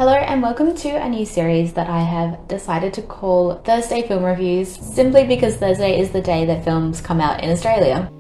Hello and welcome to a new series that I have decided to call Thursday Film Reviews, simply because Thursday is the day that films come out in Australia.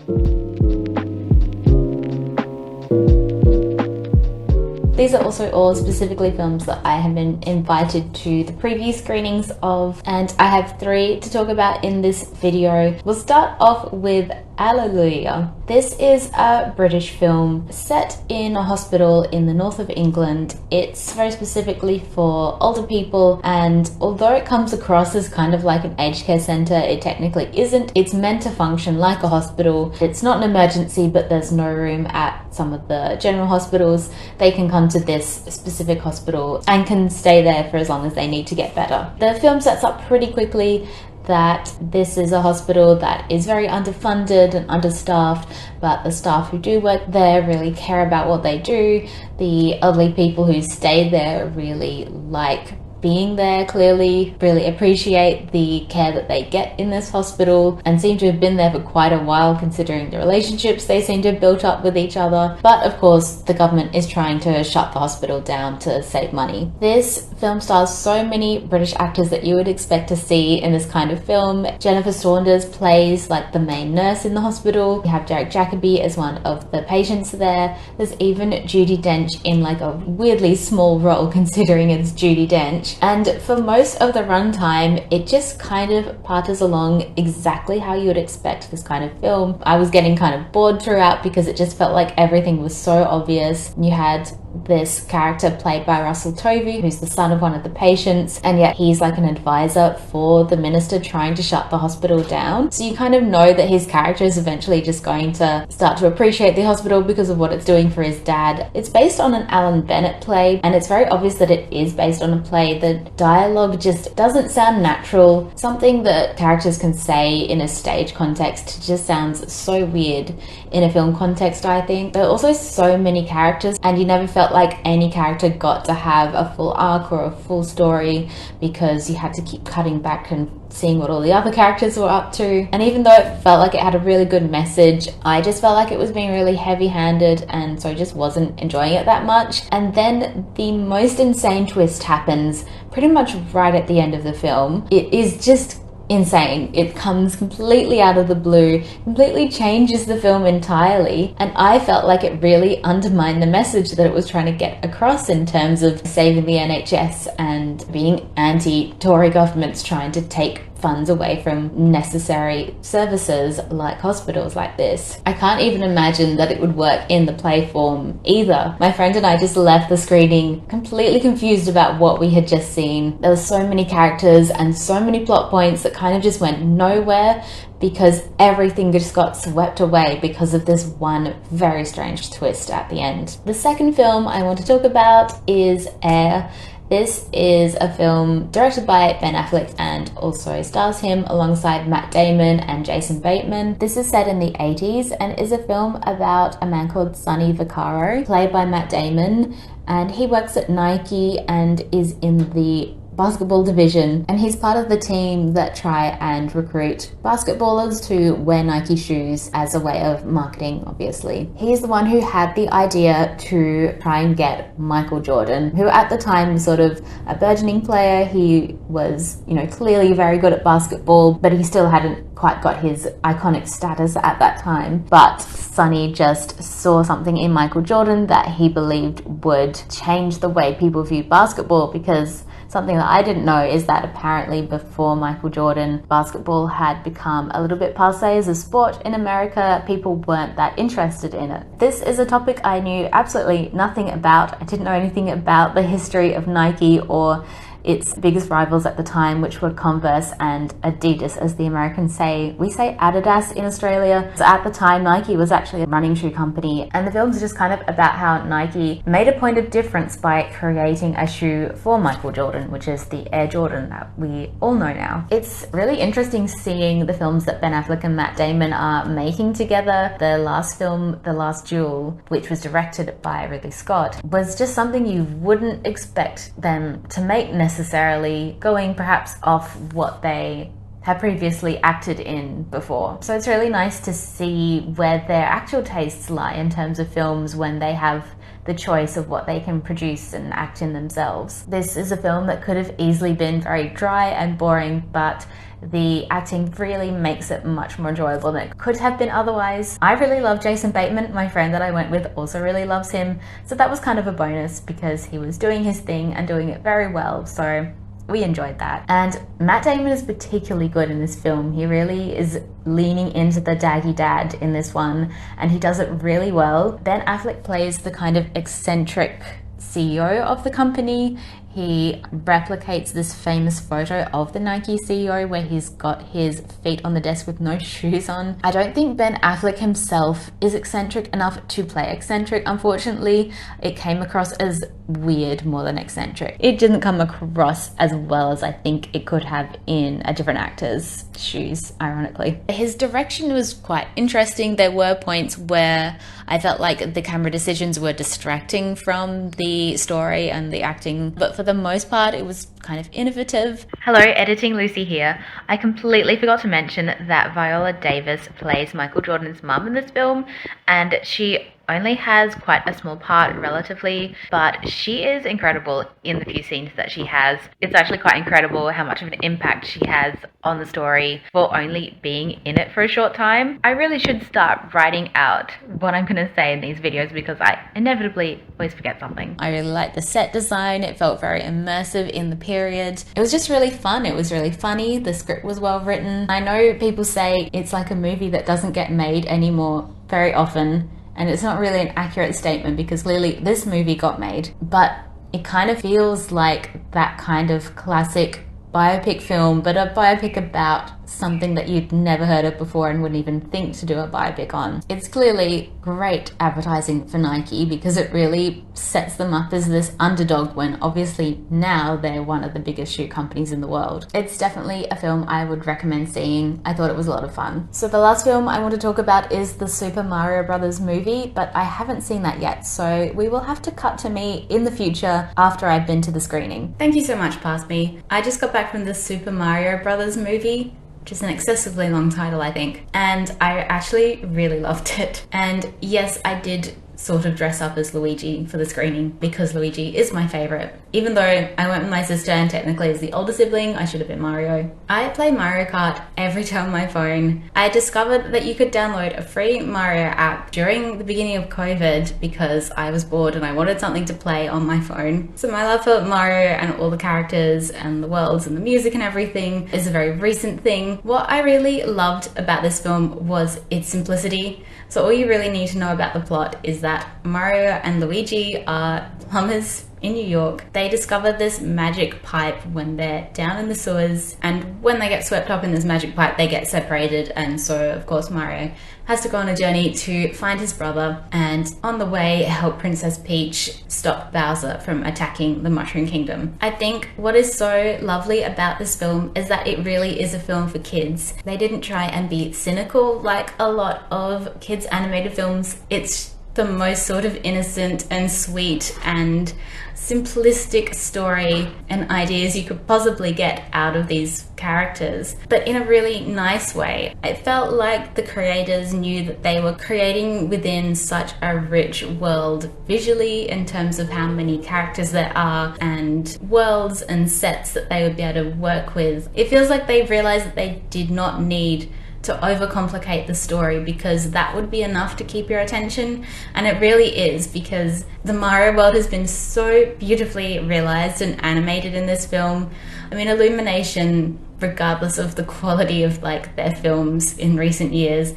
These are also all specifically films that I have been invited to the preview screenings of, and I have 3 to talk about in this video. We'll start off with Allelujah. This is a British film set in a hospital in the north of England. It's very specifically for older people, and although it comes across as kind of like an aged care centre, it technically isn't. It's meant to function like a hospital. It's not an emergency, but there's no room at some of the general hospitals. They can come to this specific hospital and can stay there for as long as they need to get better. The film sets up pretty quickly that this is a hospital that is very underfunded and understaffed, but the staff who do work there really care about what they do. The elderly people who stay there really like being there, clearly really appreciate the care that they get in this hospital and seem to have been there for quite a while considering the relationships they seem to have built up with each other. But of course the government is trying to shut the hospital down to save money. This film stars so many British actors that you would expect to see in this kind of film. Jennifer Saunders plays like the main nurse in the hospital. You have Derek Jacobi as one of the patients there. There's even Judi Dench in like a weirdly small role considering it's Judi Dench. And for most of the runtime, it just kind of parties along exactly how you would expect this kind of film. I was getting kind of bored throughout because it just felt like everything was so obvious. You had this character played by Russell Tovey, who's the son of one of the patients, and yet he's like an advisor for the minister trying to shut the hospital down. So you kind of know that his character is eventually just going to start to appreciate the hospital because of what it's doing for his dad. It's based on an Alan Bennett play, and it's very obvious that it is based on a play. The dialogue just doesn't sound natural. Something that characters can say in a stage context just sounds so weird in a film context, I think. There are also so many characters, and you never felt like any character got to have a full arc or a full story because you had to keep cutting back and seeing what all the other characters were up to. And even though it felt like it had a really good message, I just felt like it was being really heavy-handed, and so I just wasn't enjoying it that much. And then the most insane twist happens pretty much right at the end of the film. It is just insane. It comes completely out of the blue, completely changes the film entirely, and I felt like it really undermined the message that it was trying to get across in terms of saving the NHS and being anti-Tory governments trying to take funds away from necessary services like hospitals like this. I can't even imagine that it would work in the play form either. My friend and I just left the screening completely confused about what we had just seen. There were so many characters and so many plot points that kind of just went nowhere because everything just got swept away because of this one very strange twist at the end. The second film I want to talk about is Air. This is a film directed by Ben Affleck and also stars him alongside Matt Damon and Jason Bateman. This is set in the 80s and is a film about a man called Sonny Vaccaro, played by Matt Damon, and he works at Nike and is in the basketball division, and he's part of the team that try and recruit basketballers to wear Nike shoes as a way of marketing, obviously. He's the one who had the idea to try and get Michael Jordan, who at the time was sort of a burgeoning player. He was, clearly very good at basketball, but he still hadn't quite got his iconic status at that time. But Sonny just saw something in Michael Jordan that he believed would change the way people view basketball, because something that I didn't know is that apparently before Michael Jordan, basketball had become a little bit passé as a sport in America. People weren't that interested in it. This is a topic I knew absolutely nothing about. I didn't know anything about the history of Nike or its biggest rivals at the time, which were Converse and Adidas, as the Americans say. We say Adidas in Australia. So at the time, Nike was actually a running shoe company, and the film's just kind of about how Nike made a point of difference by creating a shoe for Michael Jordan, which is the Air Jordan that we all know now. It's really interesting seeing the films that Ben Affleck and Matt Damon are making together. The last film, The Last Duel, which was directed by Ridley Scott, was just something you wouldn't expect them to make necessarily, going perhaps off what they have previously acted in before. So it's really nice to see where their actual tastes lie in terms of films when they have the choice of what they can produce and act in themselves. This is a film that could have easily been very dry and boring, but the acting really makes it much more enjoyable than it could have been otherwise. I really love Jason Bateman. My friend that I went with also really loves him, so that was kind of a bonus because he was doing his thing and doing it very well, so we enjoyed that. And Matt Damon is particularly good in this film. He really is leaning into the daggy dad in this one, and he does it really well. Ben Affleck plays the kind of eccentric CEO of the company. He replicates this famous photo of the Nike CEO where he's got his feet on the desk with no shoes on. I don't think Ben Affleck himself is eccentric enough to play eccentric. Unfortunately, it came across as weird more than eccentric. It didn't come across as well as I think it could have in a different actor's shoes, ironically. His direction was quite interesting. There were points where I felt like the camera decisions were distracting from the story and the acting, but for the most part it was kind of innovative. Hello, Editing Lucy here. I completely forgot to mention that Viola Davis plays Michael Jordan's mum in this film, and she only has quite a small part relatively, but she is incredible in the few scenes that she has. It's actually quite incredible how much of an impact she has on the story for only being in it for a short time. I really should start writing out what I'm going to say in these videos because I inevitably always forget something. I really liked the set design. It felt very immersive in the period. It was just really fun. It was really funny. The script was well written. I know people say it's like a movie that doesn't get made anymore very often, and it's not really an accurate statement because clearly this movie got made, but it kind of feels like that kind of classic biopic film, but a biopic about something that you'd never heard of before and wouldn't even think to do a biopic on. It's clearly great advertising for Nike because it really sets them up as this underdog when obviously now they're one of the biggest shoe companies in the world. It's definitely a film I would recommend seeing. I thought it was a lot of fun. So the last film I want to talk about is the Super Mario Brothers movie, but I haven't seen that yet, so we will have to cut to me in the future after I've been to the screening. Thank you so much, Past Me. I just got back from the Super Mario Brothers movie, which is an excessively long title, I think, and I actually really loved it. And yes, I did sort of dress up as Luigi for the screening because Luigi is my favorite. Even though I went with my sister and technically as the older sibling, I should have been Mario. I play Mario Kart every day on my phone. I discovered that you could download a free Mario app during the beginning of COVID because I was bored and I wanted something to play on my phone. So my love for Mario and all the characters and the worlds and the music and everything is a very recent thing. What I really loved about this film was its simplicity. So all you really need to know about the plot is that Mario and Luigi are plumbers in New York. They discover this magic pipe when they're down in the sewers, and when they get swept up in this magic pipe they get separated, and so of course Mario has to go on a journey to find his brother and on the way help Princess Peach stop Bowser from attacking the Mushroom Kingdom. I think what is so lovely about this film is that it really is a film for kids. They didn't try and be cynical like a lot of kids animated films. It's the most sort of innocent and sweet and simplistic story and ideas you could possibly get out of these characters, but in a really nice way. It felt like the creators knew that they were creating within such a rich world visually in terms of how many characters there are and worlds and sets that they would be able to work with. It feels like they realized that they did not need to overcomplicate the story because that would be enough to keep your attention, and it really is because the Mario world has been so beautifully realized and animated in this film. I mean, Illumination, regardless of the quality of like their films in recent years,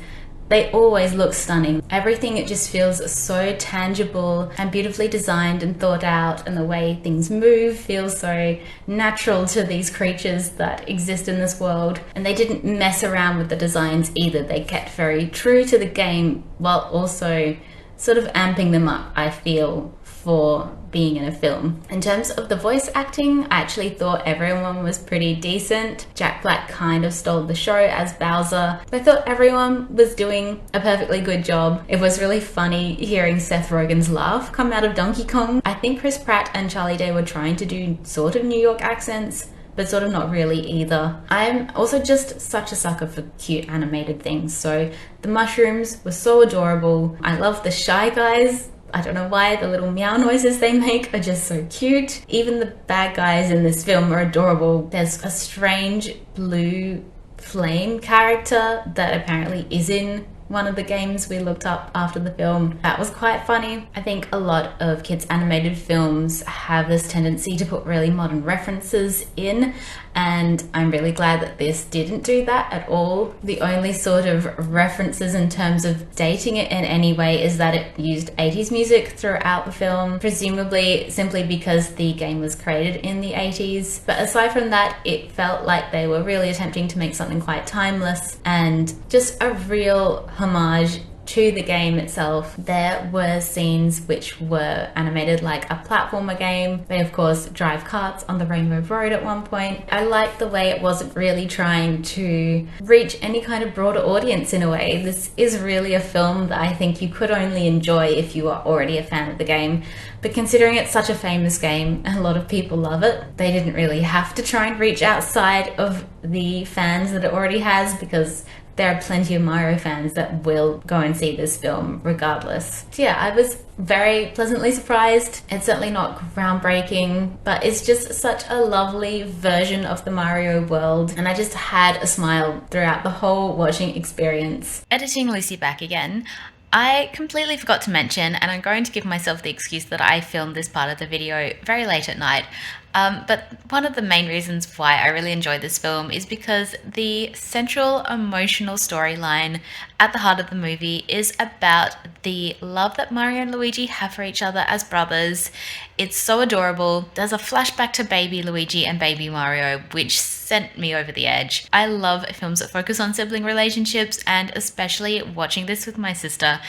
they always look stunning. Everything, it just feels so tangible and beautifully designed and thought out, and the way things move feels so natural to these creatures that exist in this world. And they didn't mess around with the designs either. They kept very true to the game while also sort of amping them up, I feel, for being in a film. In terms of the voice acting, I actually thought everyone was pretty decent. Jack Black kind of stole the show as Bowser. I thought everyone was doing a perfectly good job. It was really funny hearing Seth Rogen's laugh come out of Donkey Kong. I think Chris Pratt and Charlie Day were trying to do sort of New York accents, but sort of not really either. I'm also just such a sucker for cute animated things, so the mushrooms were so adorable. I love the Shy Guys. I don't know why, the little meow noises they make are just so cute. Even the bad guys in this film are adorable. There's a strange blue flame character that apparently is in one of the games we looked up after the film. That was quite funny. I think a lot of kids animated films have this tendency to put really modern references in, and I'm really glad that this didn't do that at all. The only sort of references in terms of dating it in any way is that it used 80s music throughout the film, presumably simply because the game was created in the 80s. But aside from that, it felt like they were really attempting to make something quite timeless and just a real homage to the game itself. There were scenes which were animated like a platformer game. They of course drive carts on the Rainbow Road at one point. I liked the way it wasn't really trying to reach any kind of broader audience in a way. This is really a film that I think you could only enjoy if you are already a fan of the game. But considering it's such a famous game and a lot of people love it, they didn't really have to try and reach outside of the fans that it already has, because there are plenty of Mario fans that will go and see this film regardless. So yeah, I was very pleasantly surprised. It's certainly not groundbreaking, but it's just such a lovely version of the Mario world, and I just had a smile throughout the whole watching experience. Editing Lucy back again. I completely forgot to mention, and I'm going to give myself the excuse that I filmed this part of the video very late at night, but one of the main reasons why I really enjoyed this film is because the central emotional storyline at the heart of the movie is about the love that Mario and Luigi have for each other as brothers. It's so adorable. There's a flashback to baby Luigi and baby Mario, which sent me over the edge. I love films that focus on sibling relationships, and especially watching this with my sister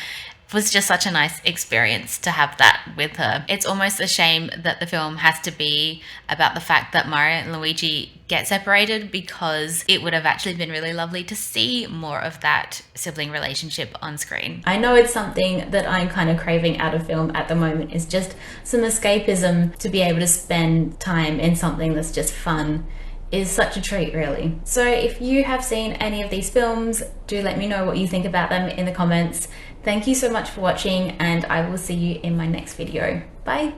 was just such a nice experience to have that with her. It's almost a shame that the film has to be about the fact that Mario and Luigi get separated, because it would have actually been really lovely to see more of that sibling relationship on screen. I know it's something that I'm kind of craving out of film at the moment, is just some escapism. To be able to spend time in something that's just fun is such a treat, really. So if you have seen any of these films, do let me know what you think about them in the comments. Thank you so much for watching, and I will see you in my next video. Bye!